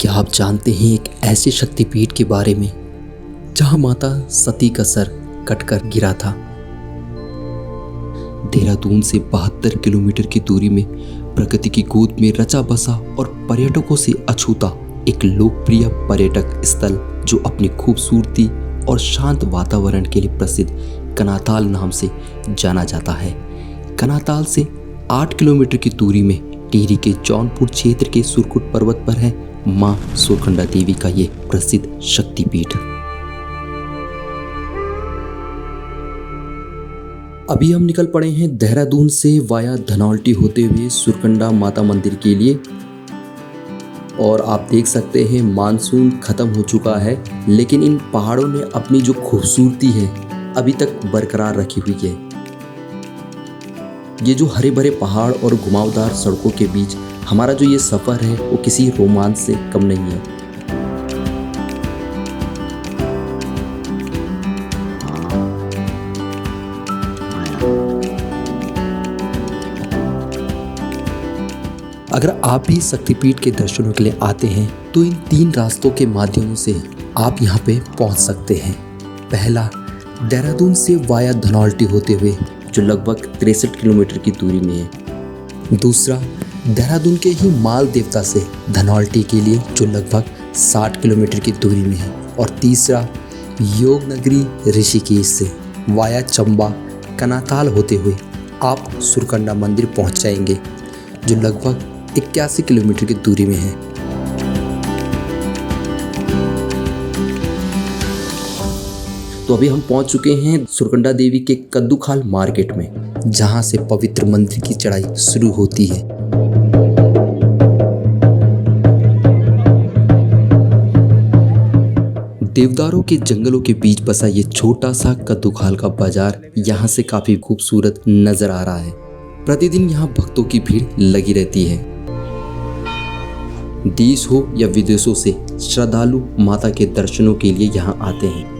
क्या आप जानते हैं एक ऐसे शक्तिपीठ के बारे में जहां माता सती का सर कटकर गिरा था? देहरादून से 72 किलोमीटर की दूरी में प्रकृति की गोद में रचा बसा और पर्यटकों से अछूता एक लोकप्रिय पर्यटक स्थल जो अपनी खूबसूरती और शांत वातावरण के लिए प्रसिद्ध कनाताल नाम से जाना जाता है। कनाताल से 8 किलोमीटर की दूरी में टिहरी के जौनपुर क्षेत्र के सुरकुट पर्वत पर है मां सुरकंडा देवी का ये प्रसिद्ध शक्तिपीठ। अभी हम निकल पड़े हैं देहरादून से वाया धनौल्टी होते हुए सुरकंडा माता मंदिर के लिए और आप देख सकते हैं मानसून खत्म हो चुका है, लेकिन इन पहाड़ों ने अपनी जो खूबसूरती है अभी तक बरकरार रखी हुई है। ये जो हरे भरे पहाड़ और घुमावदार सड़कों के बीच हमारा जो ये सफ़र है वो किसी रोमांच से कम नहीं है। अगर आप भी शक्तिपीठ के दर्शनों के लिए आते हैं तो इन 3 रास्तों के माध्यम से आप यहाँ पे पहुँच सकते हैं। पहला, देहरादून से वाया धनौल्टी होते हुए जो लगभग 63 किलोमीटर की दूरी में है। दूसरा, देहरादून के ही माल देवता से धनौल्टी के लिए जो लगभग 60 किलोमीटर की दूरी में है। और तीसरा, योग नगरी ऋषिकेश से वाया चंबा कनाताल होते हुए आप सुरकंडा मंदिर पहुंच जाएंगे जो लगभग 81 किलोमीटर की दूरी में है। तो अभी हम पहुंच चुके हैं सुरकंडा देवी के कद्दूखाल मार्केट में, जहां से पवित्र मंदिर की चढ़ाई शुरू होती है। देवदारों के जंगलों के बीच बसा ये छोटा सा कद्दूखाल का बाजार यहाँ से काफी खूबसूरत नजर आ रहा है। प्रतिदिन यहाँ भक्तों की भीड़ लगी रहती है। देश हो या विदेशों से श्रद्धालु माता के दर्शनों के लिए यहाँ आते हैं।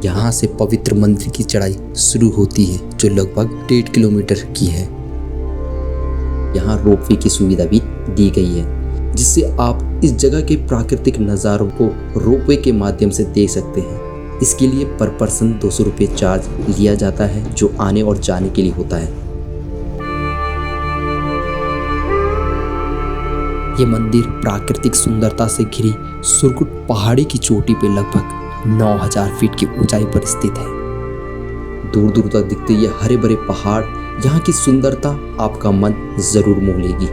यहाँ से पवित्र मंदिर की चढ़ाई शुरू होती है जो लगभग 1.5 किलोमीटर की है। यहाँ रोपवे की सुविधा भी दी गई है, जिससे आप इस जगह के प्राकृतिक नज़ारों को रोपवे के माध्यम से देख सकते हैं। इसके लिए पर पर्सन 200 रुपये चार्ज लिया जाता है, जो आने और जाने के लिए होता है। ये मंदिर प्राकृतिक सुंदरता से घिरी सुरकुट पहाड़ी की चोटी पर लगभग 9000 फीट की ऊंचाई पर स्थित है। दूर दूर तक दिखते ये हरे भरे पहाड़, यहाँ की सुंदरता आपका मन जरूर मोह लेगी।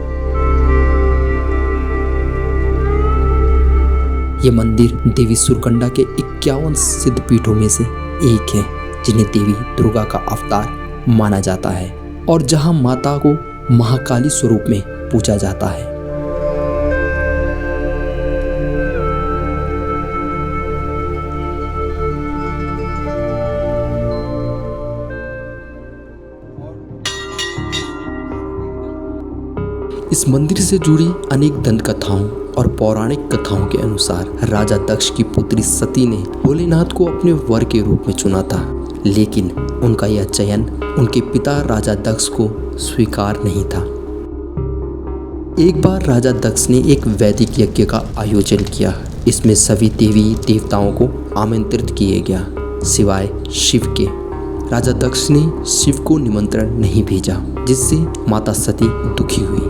ये मंदिर देवी सुरकंडा के 51 सिद्ध पीठों में से एक है, जिन्हें देवी दुर्गा का अवतार माना जाता है और जहाँ माता को महाकाली स्वरूप में पूजा जाता है। इस मंदिर से जुड़ी अनेक दंत कथाओं और पौराणिक कथाओं के अनुसार राजा दक्ष की पुत्री सती ने भोलेनाथ को अपने वर के रूप में चुना था, लेकिन उनका यह चयन उनके पिता राजा दक्ष को स्वीकार नहीं था। एक बार राजा दक्ष ने एक वैदिक यज्ञ का आयोजन किया। इसमें सभी देवी देवताओं को आमंत्रित किया गया सिवाय शिव के। राजा दक्ष ने शिव को निमंत्रण नहीं भेजा, जिससे माता सती दुखी हुई।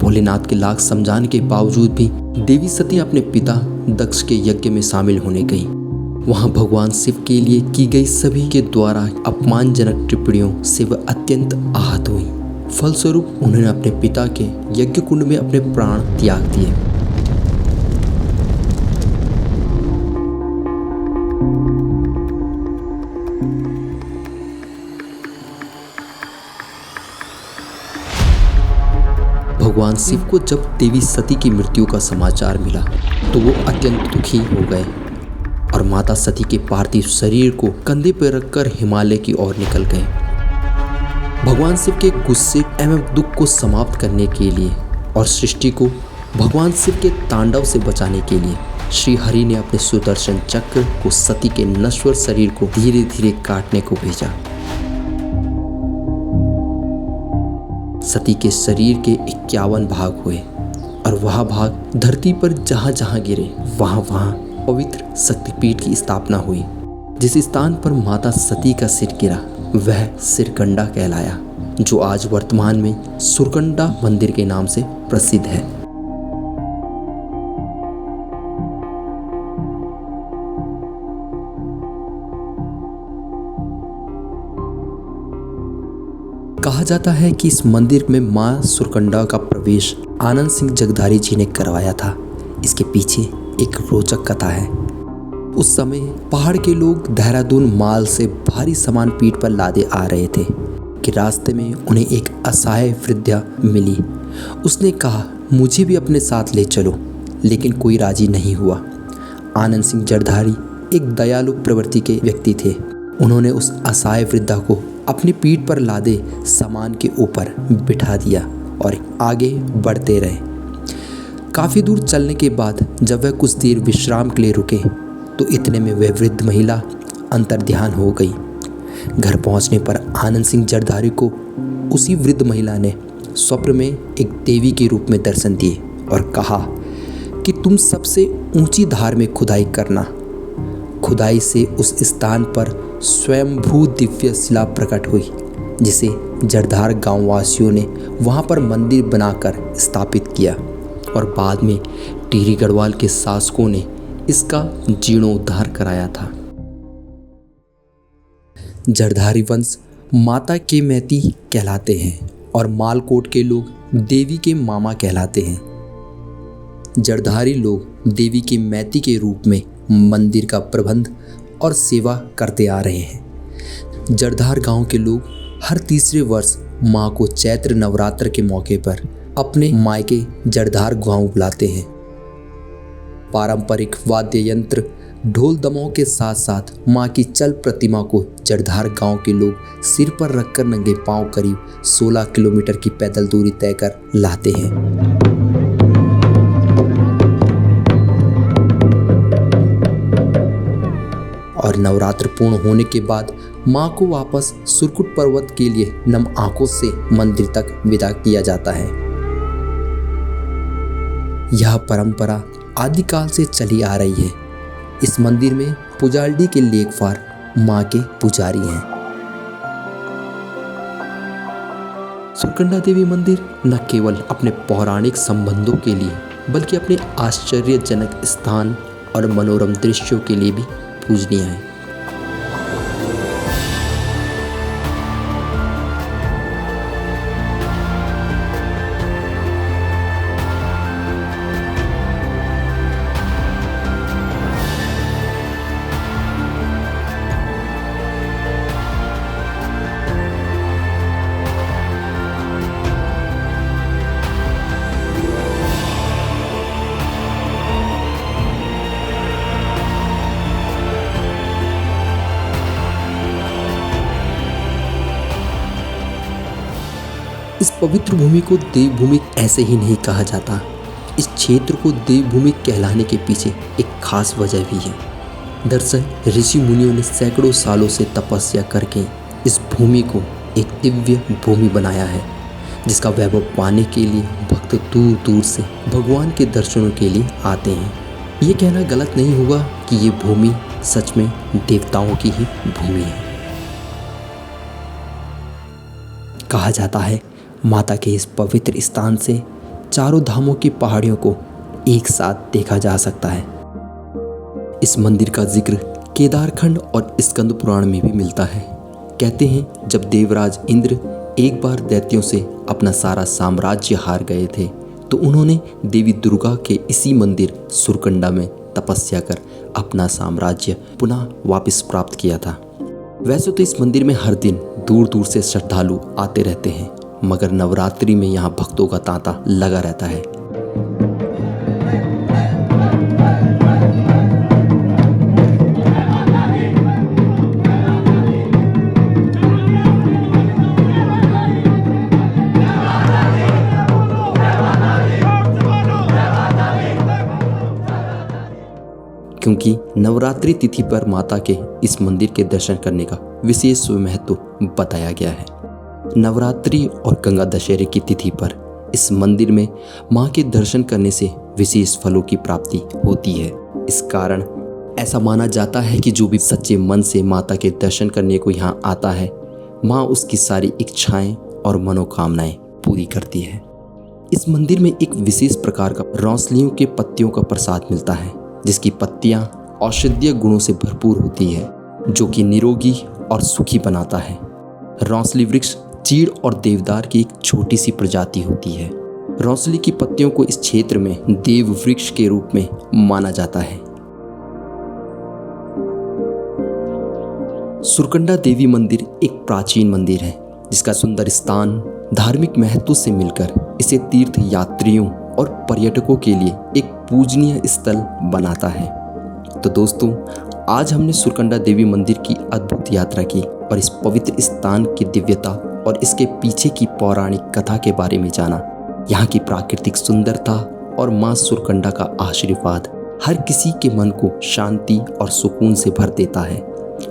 भोलेनाथ के लाख समझाने के बावजूद भी देवी सती अपने पिता दक्ष के यज्ञ में शामिल होने गई। वहां भगवान शिव के लिए की गई सभी के द्वारा अपमानजनक टिप्पणियों से वह अत्यंत आहत हुई। फलस्वरूप उन्होंने अपने पिता के यज्ञ कुंड में अपने प्राण त्याग दिए। भगवान शिव को जब देवी सती की मृत्यु का समाचार मिला तो वो अत्यंत दुखी हो गए और माता सती के पार्थिव शरीर को कंधे पर रखकर हिमालय की ओर निकल गए। भगवान शिव के गुस्से एवं दुख को समाप्त करने के लिए और सृष्टि को भगवान शिव के तांडव से बचाने के लिए श्री हरि ने अपने सुदर्शन चक्र को सती के नश्वर शरीर को धीरे धीरे काटने को भेजा। सती के शरीर के 51 भाग हुए और वह भाग धरती पर जहां जहां गिरे वहां वहां पवित्र शक्तिपीठ की स्थापना हुई। जिस स्थान पर माता सती का सिर गिरा वह सिरकंडा कहलाया, जो आज वर्तमान में सुरकंडा मंदिर के नाम से प्रसिद्ध है। कहा जाता है कि इस मंदिर में मां सुरकंडा का प्रवेश आनंद सिंह जगधारी जी ने करवाया था। इसके पीछे एक रोचक कथा है। उस समय पहाड़ के लोग देहरादून माल से भारी सामान पीठ पर लादे आ रहे थे कि रास्ते में उन्हें एक असहाय वृद्धा मिली। उसने कहा, मुझे भी अपने साथ ले चलो, लेकिन कोई राजी नहीं हुआ। आनंद सिंह जगधारी एक दयालु प्रवृत्ति के व्यक्ति थे। उन्होंने उस असहाय वृद्धा को अपनी पीठ पर लादे सामान के ऊपर बिठा दिया और आगे बढ़ते रहे। काफ़ी दूर चलने के बाद जब वह कुछ देर विश्राम के लिए रुके तो इतने में वह वृद्ध महिला अंतर्ध्यान हो गई। घर पहुंचने पर आनंद सिंह जरधारी को उसी वृद्ध महिला ने स्वप्न में एक देवी के रूप में दर्शन दिए और कहा कि तुम सबसे ऊंची धार में खुदाई करना। खुदाई से उस स्थान पर स्वयंभू दिव्य शिला प्रकट हुई, जिसे जरधार गांव वासियों ने वहां पर मंदिर बनाकर स्थापित किया और बाद में टिहरी गढ़वाल के शासकों ने इसका जीर्णोद्धार कराया था। जरधारी वंश माता के मैती कहलाते हैं और मालकोट के लोग देवी के मामा कहलाते हैं। जरधारी लोग देवी के मैती के रूप में मंदिर का प्रबंध और सेवा करते आ रहे हैं। जरधार गांव के लोग हर तीसरे वर्ष मां को चैत्र नवरात्र के मौके पर अपने मायके जरधार गांव बुलाते हैं। पारंपरिक वाद्य यंत्र ढोल दमाओं के साथ साथ मां की चल प्रतिमा को जरधार गांव के लोग सिर पर रखकर नंगे पांव करीब 16 किलोमीटर की पैदल दूरी तय कर लाते हैं। और नवरात्र पूर्ण होने के बाद मां को वापस सुरकुट पर्वत के लिए नम आंखों से मंदिर तक विदा किया जाता है। यह परंपरा आदिकाल से चली आ रही है। इस मंदिर में पुजालडी के लेखवार मां के पुजारी हैं। सुरकंडा देवी मंदिर न केवल अपने पौराणिक संबंधों के लिए बल्कि अपने आश्चर्यजनक स्थान और मनोरम दृश्यों के लिए भी पूजनीय है। इस पवित्र भूमि को देवभूमि ऐसे ही नहीं कहा जाता। इस क्षेत्र को देवभूमि कहलाने के पीछे एक खास वजह भी है। दरअसल ऋषि मुनियों ने सैकड़ों सालों से तपस्या करके इस भूमि को एक दिव्य भूमि बनाया है, जिसका वैभव पाने के लिए भक्त दूर दूर से भगवान के दर्शनों के लिए आते हैं। ये कहना गलत नहीं होगा कि ये भूमि सच में देवताओं की ही भूमि है। कहा जाता है माता के इस पवित्र स्थान से चारों धामों की पहाड़ियों को एक साथ देखा जा सकता है। इस मंदिर का जिक्र केदारखंड और स्कंद पुराण में भी मिलता है। कहते हैं जब देवराज इंद्र एक बार दैत्यों से अपना सारा साम्राज्य हार गए थे तो उन्होंने देवी दुर्गा के इसी मंदिर सुरकंडा में तपस्या कर अपना साम्राज्य पुनः वापस प्राप्त किया था। वैसे तो इस मंदिर में हर दिन दूर दूर से श्रद्धालु आते रहते हैं, मगर नवरात्रि में यहाँ भक्तों का तांता लगा रहता है। क्योंकि नवरात्रि तिथि पर माता के इस मंदिर के दर्शन करने का विशेष महत्व बताया गया है। नवरात्रि और गंगा दशहरे की तिथि पर इस मंदिर में मां के दर्शन करने से विशेष फलों की प्राप्ति होती है। इस कारण ऐसा माना जाता है कि जो भी सच्चे मन से माता के दर्शन करने को यहाँ आता है, मां उसकी सारी इच्छाएं और मनोकामनाएं पूरी करती है। इस मंदिर में एक विशेष प्रकार का रोसलियों के पत्तियों का प्रसाद मिलता है, जिसकी पत्तियां औषधीय गुणों से भरपूर होती है, जो कि निरोगी और सुखी बनाता है। रोसली वृक्ष चीड़ और देवदार की एक छोटी सी प्रजाति होती है। रोसली की पत्तियों को इस क्षेत्र में देव वृक्ष के रूप में माना जाता है। सुरकंडा देवी मंदिर एक प्राचीन मंदिर है, जिसका सुंदर स्थान धार्मिक महत्व से मिलकर इसे तीर्थ यात्रियों और पर्यटकों के लिए एक पूजनीय स्थल बनाता है। तो दोस्तों, आज हमने सुरकंडा देवी मंदिर की अद्भुत यात्रा की और इस पवित्र स्थान की दिव्यता और इसके पीछे की पौराणिक कथा के बारे में जाना। यहाँ की प्राकृतिक सुंदरता और मां सुरकंडा का आशीर्वाद हर किसी के मन को शांति और सुकून से भर देता है।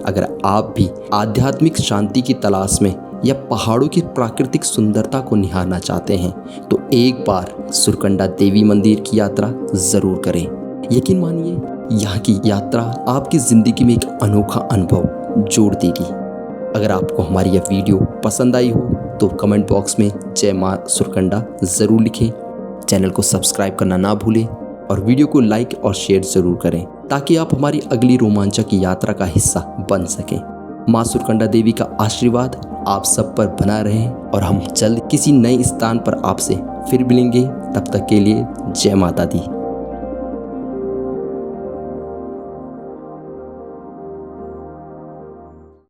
अगर आप भी आध्यात्मिक शांति की तलाश में या पहाड़ों की प्राकृतिक सुंदरता को निहारना चाहते हैं, तो एक बार सुरकंडा देवी मंदिर की यात्रा जरूर करें। यकीन मानिए, यहाँ की यात्रा आपकी जिंदगी में एक अनोखा अनुभव जोड़ देगी। अगर आपको हमारी यह वीडियो पसंद आई हो तो कमेंट बॉक्स में जय मां सुरकंडा ज़रूर लिखें। चैनल को सब्सक्राइब करना ना भूलें और वीडियो को लाइक और शेयर ज़रूर करें, ताकि आप हमारी अगली रोमांचक यात्रा का हिस्सा बन सकें। मां सुरकंडा देवी का आशीर्वाद आप सब पर बना रहे और हम जल्द किसी नए स्थान पर आपसे फिर मिलेंगे। तब तक के लिए जय माता दी।